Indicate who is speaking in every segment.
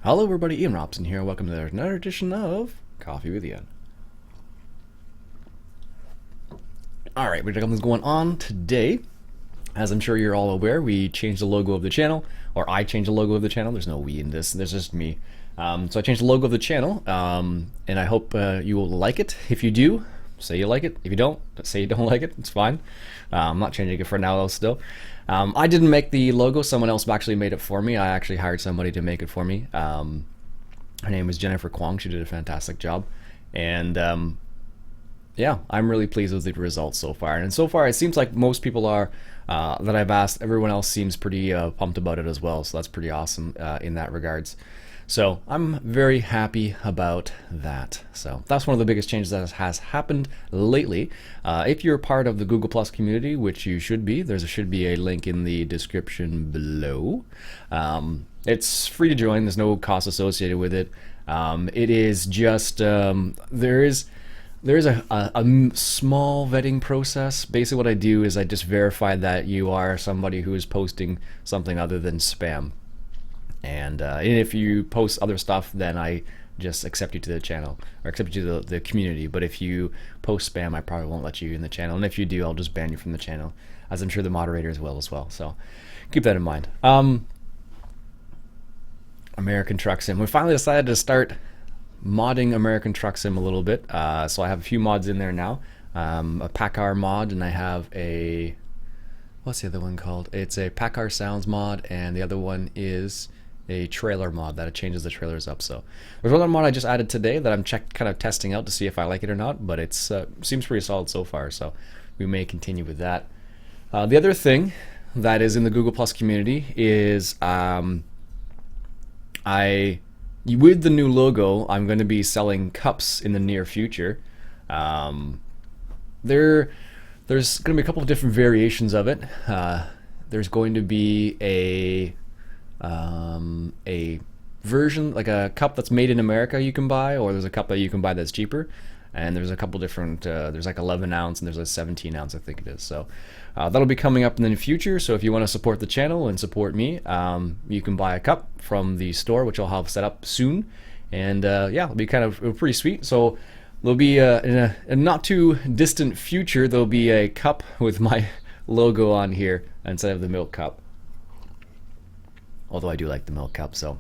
Speaker 1: Hello everybody, Ian Robson here. Welcome to another edition of Coffee with Iain. Alright, we got something going on today. As I'm sure you're all aware, we changed the logo of the channel, or I changed the logo of the channel. There's no we in this, there's just me. So I changed the logo of the channel, and I hope you will like it. If you do, say you like it. If you don't, say you don't like it. It's fine. I'm not changing it for now though still. I didn't make the logo. Someone else actually made it for me. I actually hired somebody to make it for me. Her name is Jennifer Kwong. She did a fantastic job. And yeah, I'm really pleased with the results so far. And so far, it seems like most people are that I've asked. Everyone else seems pretty pumped about it as well. So that's pretty awesome in that regards. So I'm very happy about that. So that's one of the biggest changes that has happened lately. If you're part of the Google Plus community, which you should be, there should be a link in the description below. It's free to join. There's no cost associated with it. It is just there is a small vetting process. Basically what I do is I just verify that you are somebody who is posting something other than spam. And if you post other stuff, then I just accept you to the channel, or accept you to the community. But if you post spam, I probably won't let you in the channel. And if you do, I'll just ban you from the channel, as I'm sure the moderators will as well. So keep that in mind. American Truck Sim. We finally decided to start modding American Truck Sim a little bit. So I have a few mods in there now. A Packard mod, and I have a... what's the other one called? It's a Packard Sounds mod, and the other one is a trailer mod that it changes the trailers up. So there's one mod I just added today that I'm kind of testing out to see if I like it or not, but it seems pretty solid so far, so we may continue with that. The other thing that is in the Google Plus community is with the new logo, I'm going to be selling cups in the near future. There's going to be a couple of different variations of it. There's going to be a version, like a cup that's made in America you can buy, or there's a cup that you can buy that's cheaper. And there's a couple different, there's like 11 ounce and there's a 17 ounce, I think it is. So that'll be coming up in the future. So if you want to support the channel and support me, you can buy a cup from the store, which I'll have set up soon. And yeah, it'll be kind of pretty sweet. So there'll be in a not too distant future, there'll be a cup with my logo on here instead of the milk cup. Although I do like the milk cup. So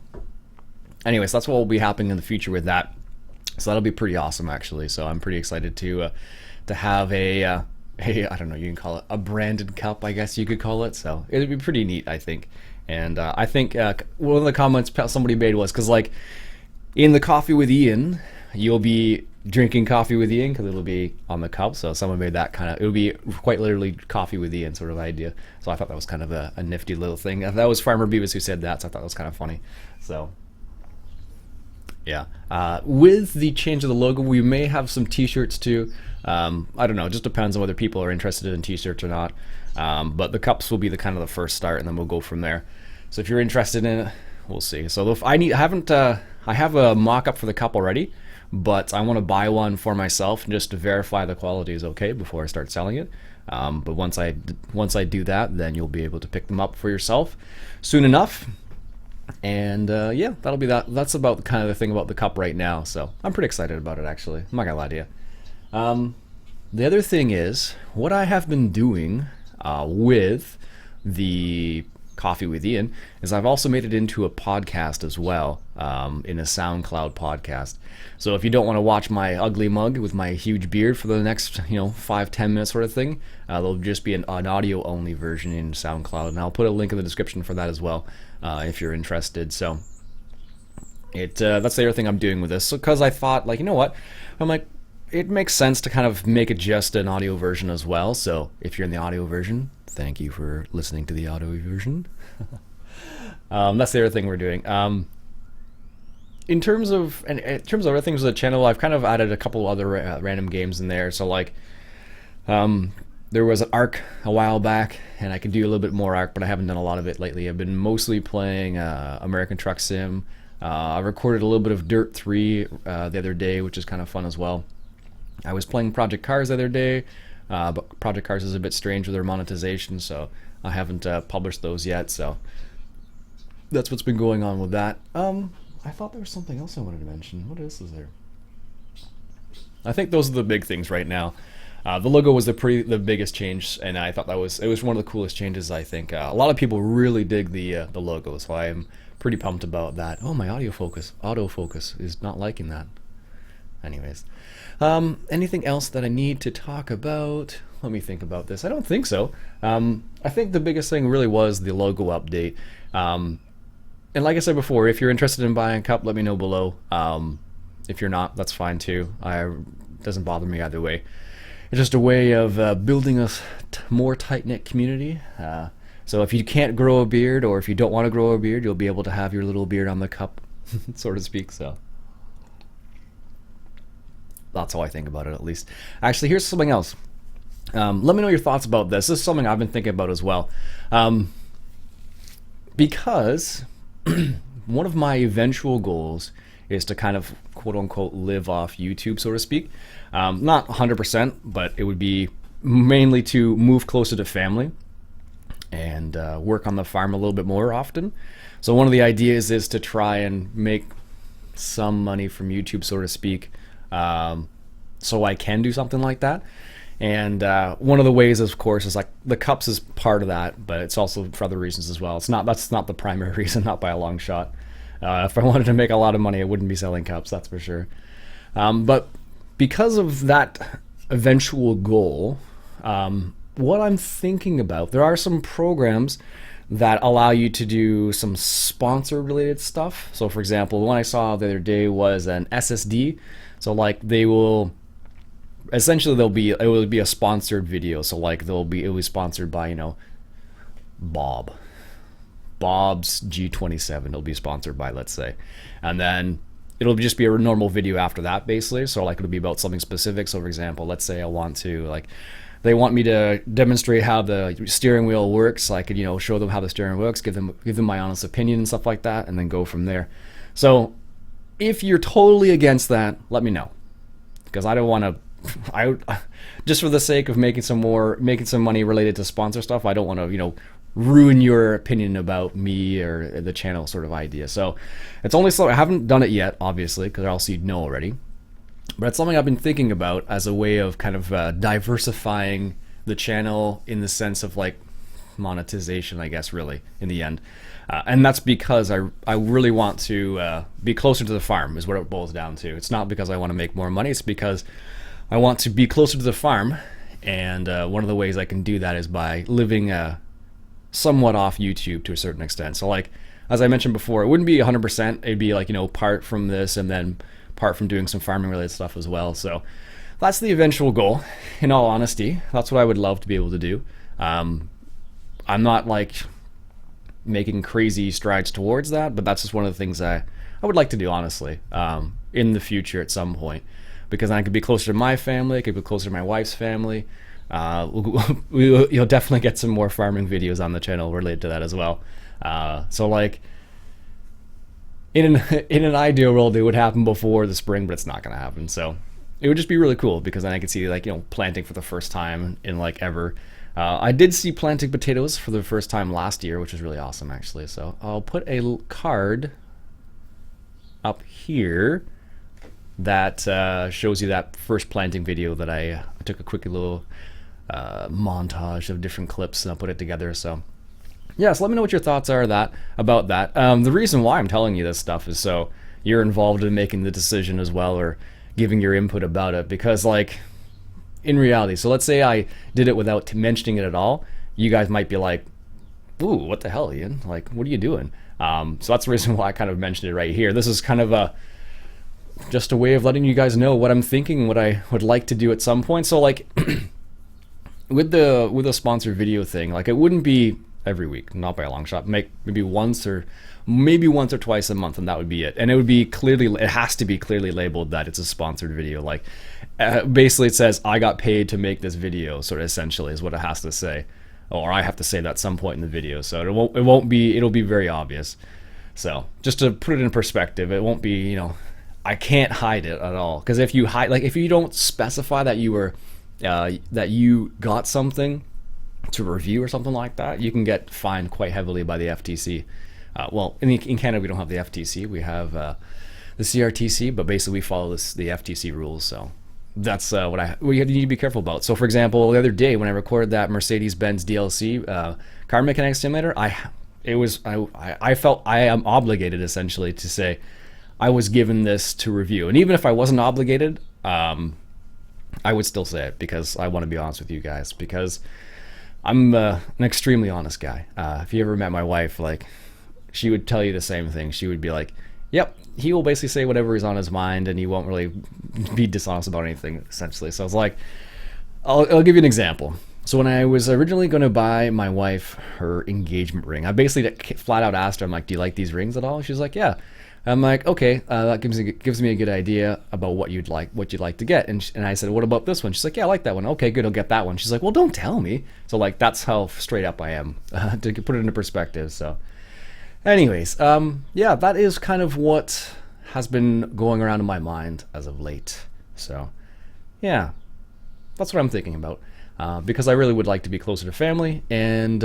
Speaker 1: anyways, that's what will be happening in the future with that. So that'll be pretty awesome actually. So I'm pretty excited to have a I don't know, you can call it a branded cup, I guess you could call it. So it'd be pretty neat, I think. And I think one of the comments somebody made was, because like in the Coffee with Iain, you'll be drinking coffee with Iain because it'll be on the cup. So someone made that kind of, it'll be quite literally Coffee with Iain sort of idea. So I thought that was kind of a nifty little thing. That was Farmer Beavis who said that, so I thought that was kind of funny. So yeah, with the change of the logo, we may have some t-shirts too. I don't know, it just depends on whether people are interested in t-shirts or not. But the cups will be the kind of the first start, and then we'll go from there. So if you're interested in it, we'll see. So I have a mock-up for the cup already, but I want to buy one for myself just to verify the quality is okay before I start selling it. But once I do that, then you'll be able to pick them up for yourself soon enough. And yeah, that'll be that. That's about the kind of the thing about the cup right now. So I'm pretty excited about it actually. I'm not gonna lie to you. The other thing is what I have been doing with the Coffee with Iain is I've also made it into a podcast as well, in a SoundCloud podcast. So if you don't want to watch my ugly mug with my huge beard for the next 5-10 minutes sort of thing, there'll just be an audio only version in SoundCloud, and I'll put a link in the description for that as well if you're interested. So that's the other thing I'm doing with this. So because I thought, like, you know what, I'm like, it makes sense to kind of make it just an audio version as well. So if you're in the audio version, thank you for listening to the audio version. That's the other thing we're doing. In terms of other things with the channel, I've kind of added a couple other random games in there. So like, there was an Ark a while back, and I can do a little bit more Ark, but I haven't done a lot of it lately. I've been mostly playing American Truck Sim. I recorded a little bit of Dirt 3 the other day, which is kind of fun as well. I was playing Project Cars the other day, but Project Cars is a bit strange with their monetization, so I haven't published those yet. So that's what's been going on with that. I I thought there was something else I wanted to mention. What else is there? I think those are the big things right now. The logo was the biggest change, and I thought it was one of the coolest changes. I think a lot of people really dig the logo, so I am pretty pumped about that. Oh, my autofocus is not liking that. Anyways, anything else that I need to talk about? Let me think about this. I don't think so. I think the biggest thing really was the logo update. And like I said before, if you're interested in buying a cup, let me know below. If you're not, that's fine too. It doesn't bother me either way. It's just a way of building a more tight-knit community. So if you can't grow a beard, or if you don't want to grow a beard, you'll be able to have your little beard on the cup, so to speak. So that's how I think about it, at least. Actually, here's something else. Let me know your thoughts about this. This is something I've been thinking about as well. Because one of my eventual goals is to kind of quote-unquote live off YouTube, so to speak. Not 100%, but it would be mainly to move closer to family and work on the farm a little bit more often. So one of the ideas is to try and make some money from YouTube, so to speak, so I can do something like that. And one of the ways, of course, is like the cups is part of that, but it's also for other reasons as well. That's not the primary reason, not by a long shot. If I wanted to make a lot of money, I wouldn't be selling cups, that's for sure. But because of that eventual goal, what I'm thinking about, there are some programs that allow you to do some sponsor related stuff. So for example, the one I saw the other day was an SSD. So like it will be a sponsored video. So like it will be sponsored by, Bob's G27. It'll be sponsored by, let's say, and then it'll just be a normal video after that, basically. So like it'll be about something specific. So for example, let's say I want to they want me to demonstrate how the steering wheel works. So I could show them how the steering wheel works, give them my honest opinion and stuff like that, and then go from there. So if you're totally against that, let me know, because I don't want to. Just for the sake of making some money related to sponsor stuff, I don't want to ruin your opinion about me or the channel sort of idea. So it's only I haven't done it yet, obviously, because else you'd know already, but it's something I've been thinking about as a way of kind of diversifying the channel in the sense of like monetization, I guess, really in the end. And that's because I really want to be closer to the farm, is what it boils down to. It's not because I want to make more money, it's because I want to be closer to the farm, and one of the ways I can do that is by living somewhat off YouTube to a certain extent. So like, as I mentioned before, it wouldn't be 100%. It'd be like, part from this and then part from doing some farming related stuff as well. So that's the eventual goal, in all honesty. That's what I would love to be able to do. I'm not like making crazy strides towards that, but that's just one of the things I would like to do, honestly, in the future at some point. Because I could be closer to my family, I could be closer to my wife's family. You'll definitely get some more farming videos on the channel related to that as well. So like, in an ideal world, it would happen before the spring, but it's not going to happen. So it would just be really cool, because then I could see planting for the first time in ever. I did see planting potatoes for the first time last year, which was really awesome, actually. So I'll put a card up here that shows you that first planting video that I took a quick little montage of different clips, and I'll put it together. So yeah, so let me know what your thoughts are about that. The reason why I'm telling you this stuff is so you're involved in making the decision as well, or giving your input about it, because in reality, so let's say I did it without mentioning it at all, you guys might be like, ooh, what the hell, Ian? What are you doing? So that's the reason why I kind of mentioned it right here. This is kind of just a way of letting you guys know what I'm thinking, what I would like to do at some point. So with the sponsored video thing, it wouldn't be every week, not by a long shot. Maybe once or twice a month, and that would be it. And it has to be clearly labeled that it's a sponsored video. Basically it says I got paid to make this video, sort of, essentially is what it has to say, or I have to say that at some point in the video. So it'll be very obvious. So just to put it in perspective, it won't be, I can't hide it at all, because if you hide, if you don't specify that you got something to review or something like that, you can get fined quite heavily by the FTC. Well, in Canada we don't have the FTC. We have the CRTC, but basically we follow the FTC rules. So that's what we need to be careful about. So for example, the other day when I recorded that Mercedes-Benz DLC car mechanic simulator, I felt I am obligated essentially to say I was given this to review, and even if I wasn't obligated, I would still say it because I want to be honest with you guys, because I'm an extremely honest guy. If you ever met my wife, like, she would tell you the same thing. She would be like, yep, he will basically say whatever is on his mind and he won't really be dishonest about anything, essentially. So I was like, I'll give you an example. So when I was originally going to buy my wife her engagement ring, I basically flat out asked her, I'm like, do you like these rings at all? She's like, yeah. I'm like, okay, that gives me a good idea about what you'd like to get. And I said, what about this one? She's like, yeah, I like that one. Okay, good, I'll get that one. She's like, well, don't tell me. So like, that's how straight up I am, to put it into perspective. So anyways, yeah, that is kind of what has been going around in my mind as of late. So yeah, that's what I'm thinking about, because I really would like to be closer to family and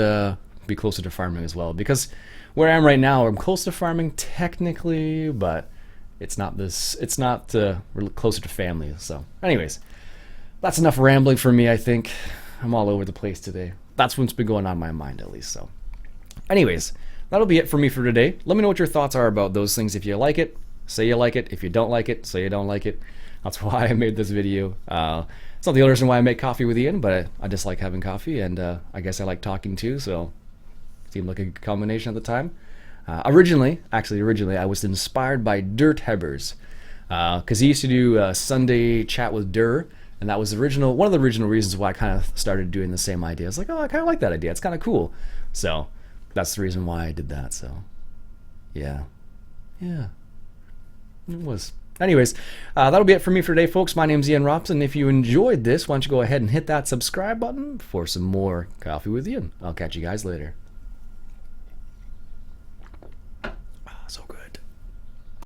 Speaker 1: be closer to farming as well, because where I am right now, I'm close to farming technically, but it's not really closer to family. So anyways, that's enough rambling for me. I think I'm all over the place today. That's what's been going on in my mind, at least. So anyways, that'll be it for me for today. Let me know what your thoughts are about those things. If you like it, say you like it. If you don't like it, say you don't like it. That's why I made this video. It's not the only reason why I make Coffee with Iain, but I just like having coffee, and I guess I like talking too, so seemed like a good combination at the time. Originally, I was inspired by Dirt Hebbers, because he used to do Sunday Chat with Dur, and that was one of the original reasons why I kind of started doing the same idea. I was like, oh, I kind of like that idea. It's kind of cool. So that's the reason why I did that. So yeah, it was. Anyways, that'll be it for me for today, folks. My name's Iain Robson. If you enjoyed this, why don't you go ahead and hit that subscribe button for some more Coffee with Iain. I'll catch you guys later.